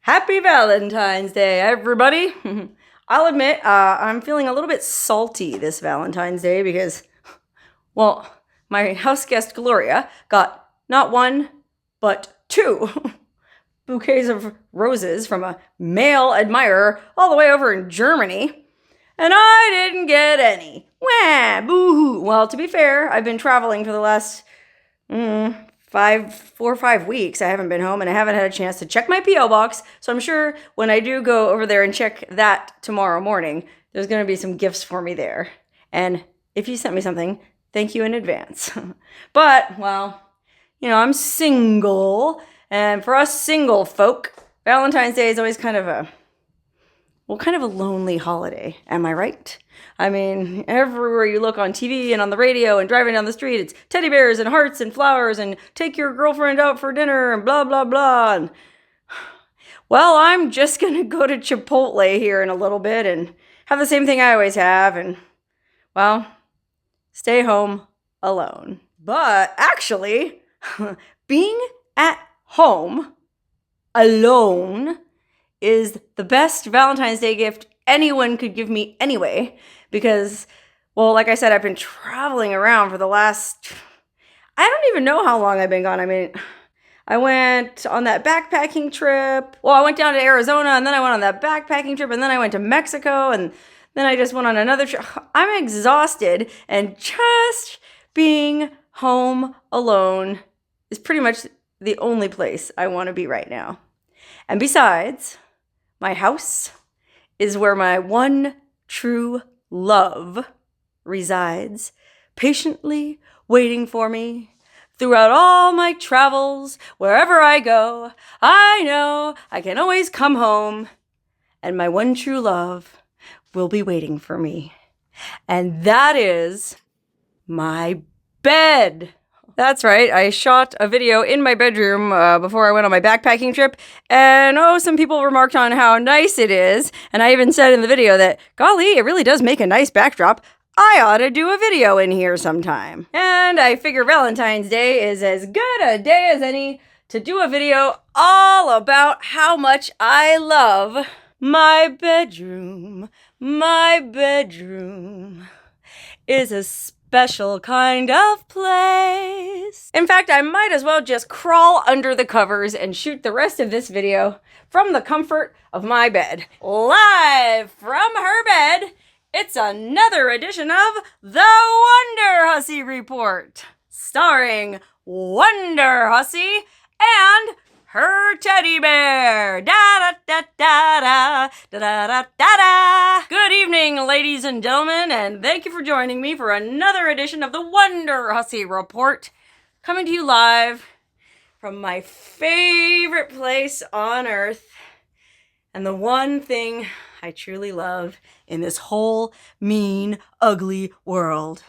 Happy Valentine's Day, everybody. I'll admit, I'm feeling a little bit salty this Valentine's Day because, well, my house guest Gloria got not one, but two bouquets of roses from a male admirer all the way over in Germany, and I didn't get any. Wah, boo-hoo. Well, to be fair, I've been traveling for the last 4 or 5 weeks. I haven't been home and I haven't had a chance to check my P.O. box. So I'm sure when I do go over there and check that tomorrow morning, there's going to be some gifts for me there. And if you sent me something, thank you in advance. But, well, I'm single. And for us single folk, Valentine's Day is always kind of a lonely holiday. Am I right? I mean, everywhere you look on TV and on the radio and driving down the street, it's teddy bears and hearts and flowers and take your girlfriend out for dinner and blah, blah, blah. And, well, I'm just going to go to Chipotle here in a little bit and have the same thing I always have and, well, stay home alone. But actually, being at home alone is the best Valentine's Day gift anyone could give me anyway, because, well, like I said, I've been traveling around for the last, I don't even know how long I've been gone. I mean, I went on that backpacking trip. Well, I went down to Arizona, and then I went on that backpacking trip, and then I went to Mexico, and then I just went on another trip. I'm exhausted, and just being home alone is pretty much the only place I want to be right now. And besides, my house is where my one true love resides, patiently waiting for me throughout all my travels. Wherever I go, I know I can always come home, and my one true love will be waiting for me. And that is my bed. That's right, I shot a video in my bedroom before I went on my backpacking trip, and some people remarked on how nice it is, and I even said in the video that, golly, it really does make a nice backdrop. I ought to do a video in here sometime. And I figure Valentine's Day is as good a day as any to do a video all about how much I love my bedroom. My bedroom is a special kind of place. In fact, I might as well just crawl under the covers and shoot the rest of this video from the comfort of my bed. Live from her bed, it's another edition of the Wonderhussy Report, starring Wonderhussy and her teddy bear. Da-da-da-da-da, da-da-da-da-da. Good evening, ladies and gentlemen, and thank you for joining me for another edition of the Wonderhussy Report, coming to you live from my favorite place on earth, and the one thing I truly love in this whole mean, ugly world,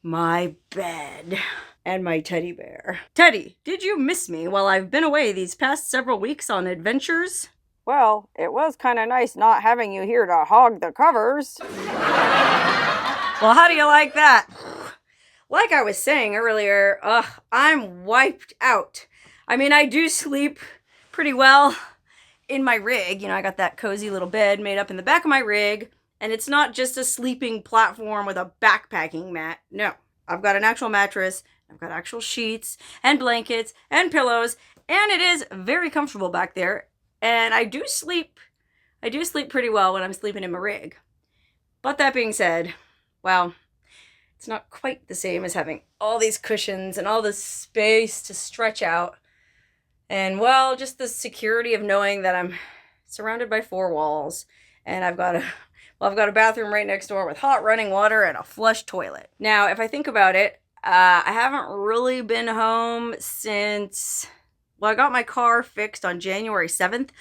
my bed. And my teddy bear. Teddy, did you miss me while I've been away these past several weeks on adventures? Well, it was kind of nice not having you here to hog the covers. Well, how do you like that? Like I was saying earlier, I'm wiped out. I mean, I do sleep pretty well in my rig. I got that cozy little bed made up in the back of my rig, and it's not just a sleeping platform with a backpacking mat. No, I've got an actual mattress. I've got actual sheets and blankets and pillows, and it is very comfortable back there. And I do sleep pretty well when I'm sleeping in my rig. But that being said, well, it's not quite the same as having all these cushions and all this space to stretch out. And, well, just the security of knowing that I'm surrounded by 4 walls, and I've got a bathroom right next door with hot running water and a flush toilet. Now, if I think about it, I haven't really been home since, I got my car fixed on January 7th,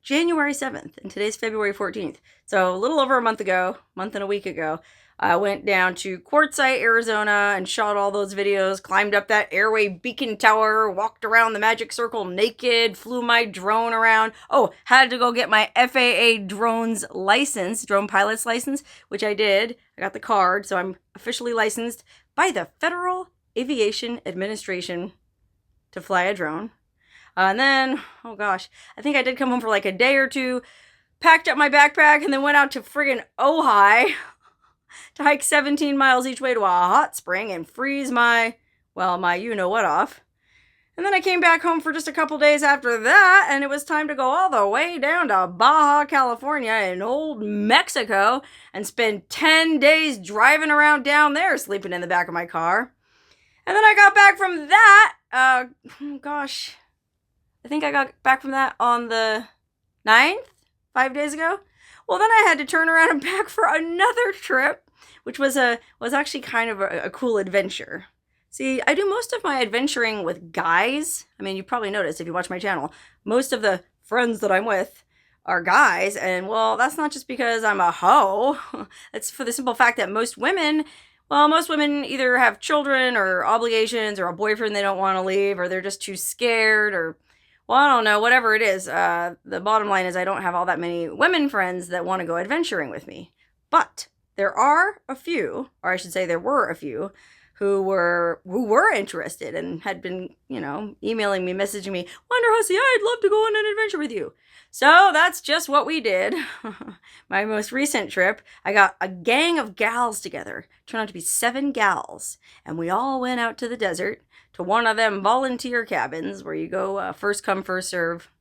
and today's February 14th. So a little over a month and a week ago, I went down to Quartzsite, Arizona, and shot all those videos, climbed up that airway beacon tower, walked around the magic circle naked, flew my drone around. Oh, had to go get my FAA drone pilot's license, which I did. I got the card, so I'm officially licensed by the Federal Aviation Administration to fly a drone. And then, oh gosh, I think I did come home for like a day or two, packed up my backpack, and then went out to friggin' Ojai to hike 17 miles each way to a hot spring and freeze my you-know-what off. And then I came back home for just a couple days after that, and it was time to go all the way down to Baja, California in old Mexico and spend 10 days driving around down there, sleeping in the back of my car. And then I got back from that, I think I got back from that on the 9th, 5 days ago. Well, then I had to turn around and pack for another trip, which was actually kind of a cool adventure. See, I do most of my adventuring with guys. I mean, you probably noticed if you watch my channel, most of the friends that I'm with are guys. And, well, that's not just because I'm a hoe. It's for the simple fact that most women either have children or obligations or a boyfriend they don't want to leave, or they're just too scared, or, well, I don't know, whatever it is. The bottom line is I don't have all that many women friends that want to go adventuring with me. But there are a few, or I should say there were a few, who were interested and had been, emailing me, messaging me, Wonderhussy, I'd love to go on an adventure with you. So that's just what we did. My most recent trip, I got a gang of gals together. Turned out to be 7 gals. And we all went out to the desert to one of them volunteer cabins where you go first come, first serve,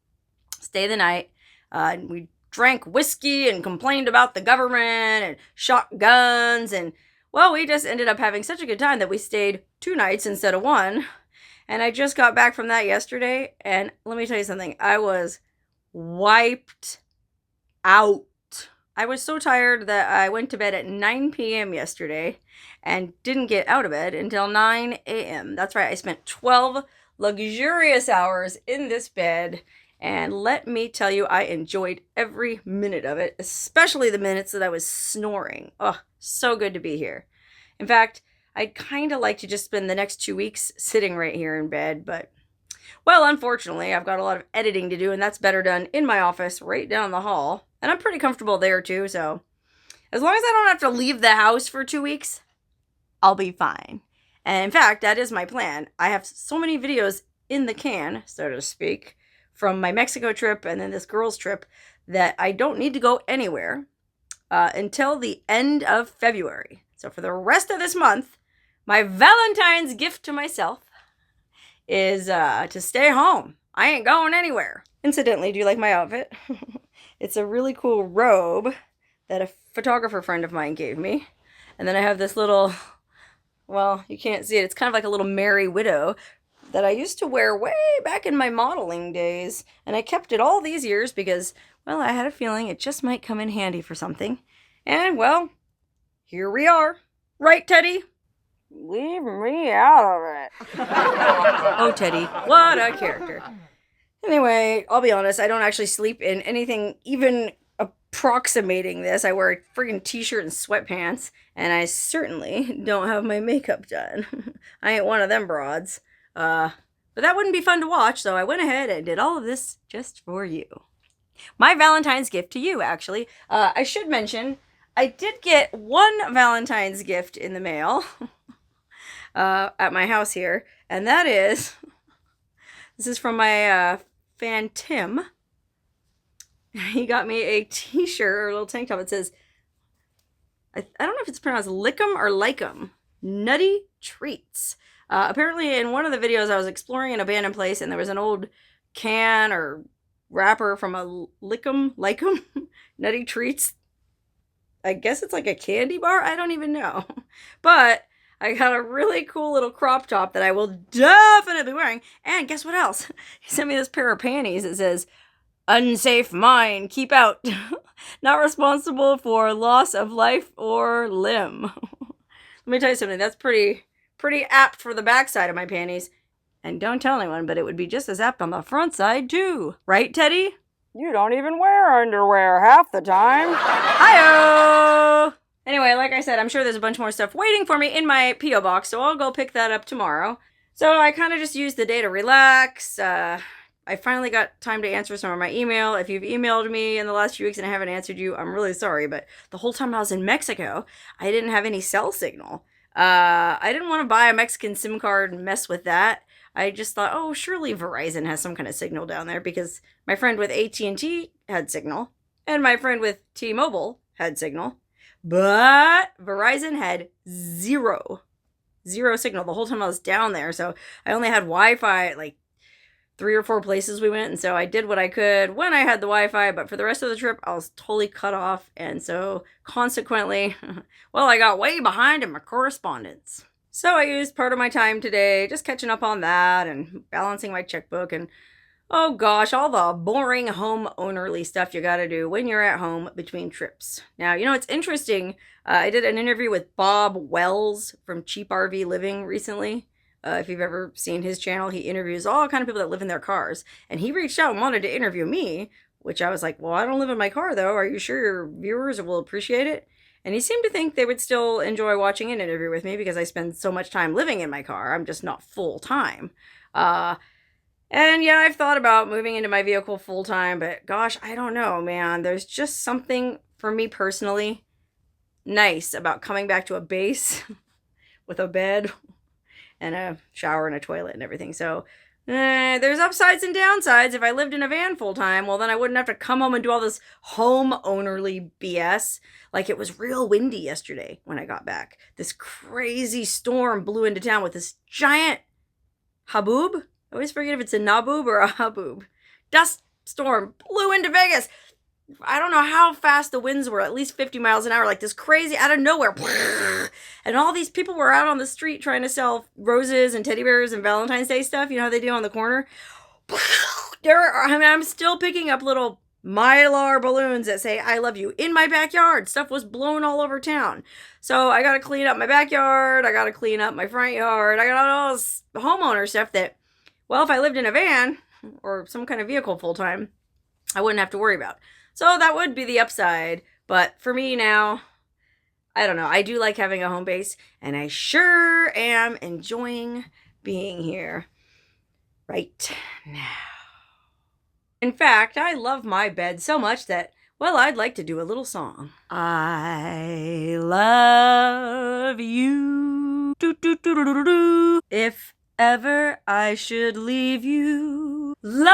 stay the night. And we drank whiskey and complained about the government and shot guns, and well, we just ended up having such a good time that we stayed 2 nights instead of 1. And I just got back from that yesterday, and let me tell you something. I was wiped out. I was so tired that I went to bed at 9 p.m. yesterday and didn't get out of bed until 9 a.m. That's right, I spent 12 luxurious hours in this bed, and let me tell you, I enjoyed every minute of it, especially the minutes that I was snoring. Oh, so good to be here. In fact, I'd kind of like to just spend the next 2 weeks sitting right here in bed, but, well, unfortunately, I've got a lot of editing to do, and that's better done in my office right down the hall. And I'm pretty comfortable there, too, so as long as I don't have to leave the house for 2 weeks, I'll be fine. And in fact, that is my plan. I have so many videos in the can, so to speak, from my Mexico trip and then this girls' trip that I don't need to go anywhere until the end of February. So for the rest of this month, my Valentine's gift to myself is to stay home. I ain't going anywhere. Incidentally, do you like my outfit? It's a really cool robe that a photographer friend of mine gave me. And then I have this little, well, you can't see it. It's kind of like a little Merry Widow that I used to wear way back in my modeling days. And I kept it all these years because, well, I had a feeling it just might come in handy for something. And, well, here we are. Right, Teddy? Leave me out of it. Oh, Teddy, what a character. Anyway, I'll be honest, I don't actually sleep in anything even approximating this. I wear a friggin' t-shirt and sweatpants, and I certainly don't have my makeup done. I ain't one of them broads. But that wouldn't be fun to watch, so I went ahead and did all of this just for you. My Valentine's gift to you, actually. I should mention, I did get one Valentine's gift in the mail at my house here, and that is, this is from my fan Tim. He got me a t-shirt or a little tank top. It says, I don't know if it's pronounced Lickum or Likem, Nutty Treats. Apparently in one of the videos I was exploring an abandoned place and there was an old can or wrapper from a Likem, Nutty Treats. I guess it's like a candy bar? I don't even know. But I got a really cool little crop top that I will definitely be wearing. And guess what else? He sent me this pair of panties that says, unsafe mind, keep out. Not responsible for loss of life or limb. Let me tell you something, that's pretty apt for the backside of my panties. And don't tell anyone, but it would be just as apt on the front side too. Right, Teddy? You don't even wear underwear half the time. Hi-oh! Anyway, like I said, I'm sure there's a bunch more stuff waiting for me in my P.O. box, so I'll go pick that up tomorrow. So I kind of just used the day to relax. I finally got time to answer some of my email. If you've emailed me in the last few weeks and I haven't answered you, I'm really sorry, but the whole time I was in Mexico, I didn't have any cell signal. I didn't want to buy a Mexican SIM card and mess with that. I just thought, oh, surely Verizon has some kind of signal down there, because my friend with AT&T had signal and my friend with T-Mobile had signal, but Verizon had zero signal the whole time I was down there. So I only had Wi-Fi at like 3 or 4 places we went, and so I did what I could when I had the Wi-Fi, but for the rest of the trip I was totally cut off, and so consequently, well, I got way behind in my correspondence. So I used part of my time today just catching up on that and balancing my checkbook and, oh gosh, all the boring homeownerly stuff you gotta do when you're at home between trips. Now, you know, it's interesting. I did an interview with Bob Wells from Cheap RV Living recently. If you've ever seen his channel, he interviews all kind of people that live in their cars. And he reached out and wanted to interview me, which I was like, well, I don't live in my car, though. Are you sure your viewers will appreciate it? And he seemed to think they would still enjoy watching an interview with me because I spend so much time living in my car. I'm just not full time. And yeah, I've thought about moving into my vehicle full time, but gosh, I don't know, man. There's just something for me personally nice about coming back to a base with a bed and a shower and a toilet and everything. So there's upsides and downsides. If I lived in a van full time, well, then I wouldn't have to come home and do all this homeownerly BS. Like, it was real windy yesterday when I got back. This crazy storm blew into town with this giant haboob. I always forget if it's a naboob or a haboob. Dust storm blew into Vegas. I don't know how fast the winds were, at least 50 miles an hour, like this crazy out of nowhere. And all these people were out on the street trying to sell roses and teddy bears and Valentine's Day stuff. You know how they do on the corner? I'm still picking up little Mylar balloons that say, I love you, in my backyard. Stuff was blown all over town. So I got to clean up my backyard. I got to clean up my front yard. I got all this homeowner stuff that, well, if I lived in a van or some kind of vehicle full time, I wouldn't have to worry about. So that would be the upside. But for me now, I don't know. I do like having a home base, and I sure am enjoying being here right now. In fact, I love my bed so much that, well, I'd like to do a little song. I love you. If ever I should leave you, love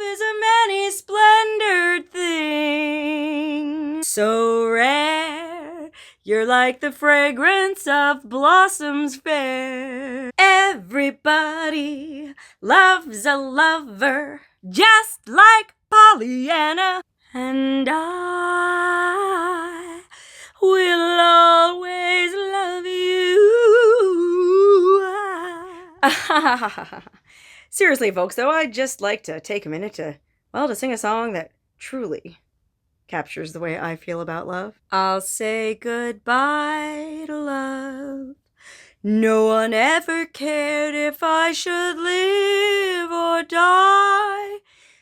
is a many splendored thing, so rare, you're like the fragrance of blossoms fair. Everybody loves a lover, just like Pollyanna, and I will always love you. Seriously, folks, though, I'd just like to take a minute to sing a song that truly captures the way I feel about love. I'll say goodbye to love. No one ever cared if I should live or die.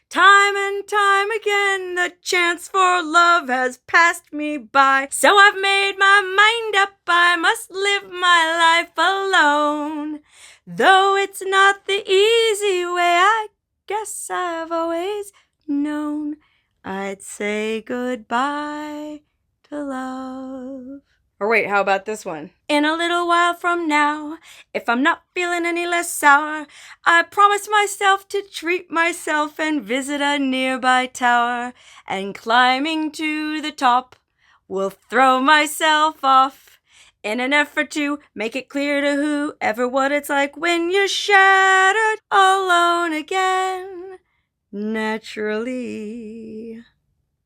Time and time again, the chance for love has passed me by. So I've made my mind up, I must live my life alone. Though it's not the easy way, I guess I've always known I'd say goodbye to love. Or wait, how about this one? In a little while from now, if I'm not feeling any less sour, I promise myself to treat myself and visit a nearby tower. And climbing to the top, will throw myself off in an effort to make it clear to whoever what it's like when you're shattered alone again, naturally.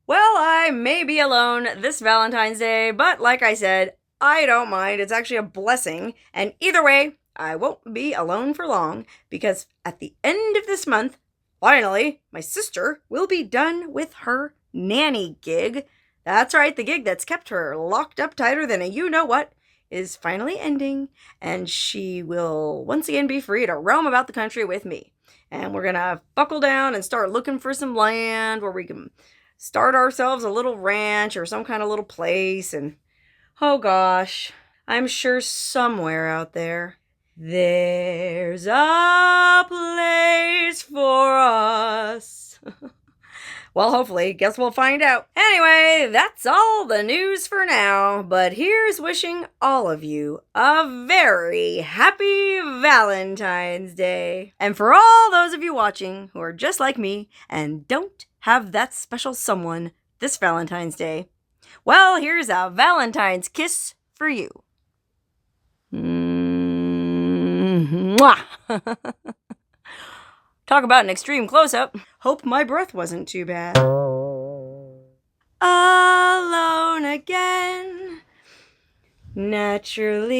Well, I may be alone this Valentine's Day, but like I said, I don't mind. It's actually a blessing. And either way, I won't be alone for long, because at the end of this month, finally, my sister will be done with her nanny gig. That's right, the gig that's kept her locked up tighter than a you-know-what is finally ending, and she will once again be free to roam about the country with me. And we're gonna buckle down and start looking for some land where we can start ourselves a little ranch or some kind of little place. And oh gosh, I'm sure somewhere out there, there's a place for us Well, hopefully. Guess we'll find out. Anyway, that's all the news for now. But here's wishing all of you a very happy Valentine's Day. And for all those of you watching who are just like me and don't have that special someone this Valentine's Day, well, here's a Valentine's kiss for you. Mwah! Talk about an extreme close-up. Hope my breath wasn't too bad. Alone again, naturally.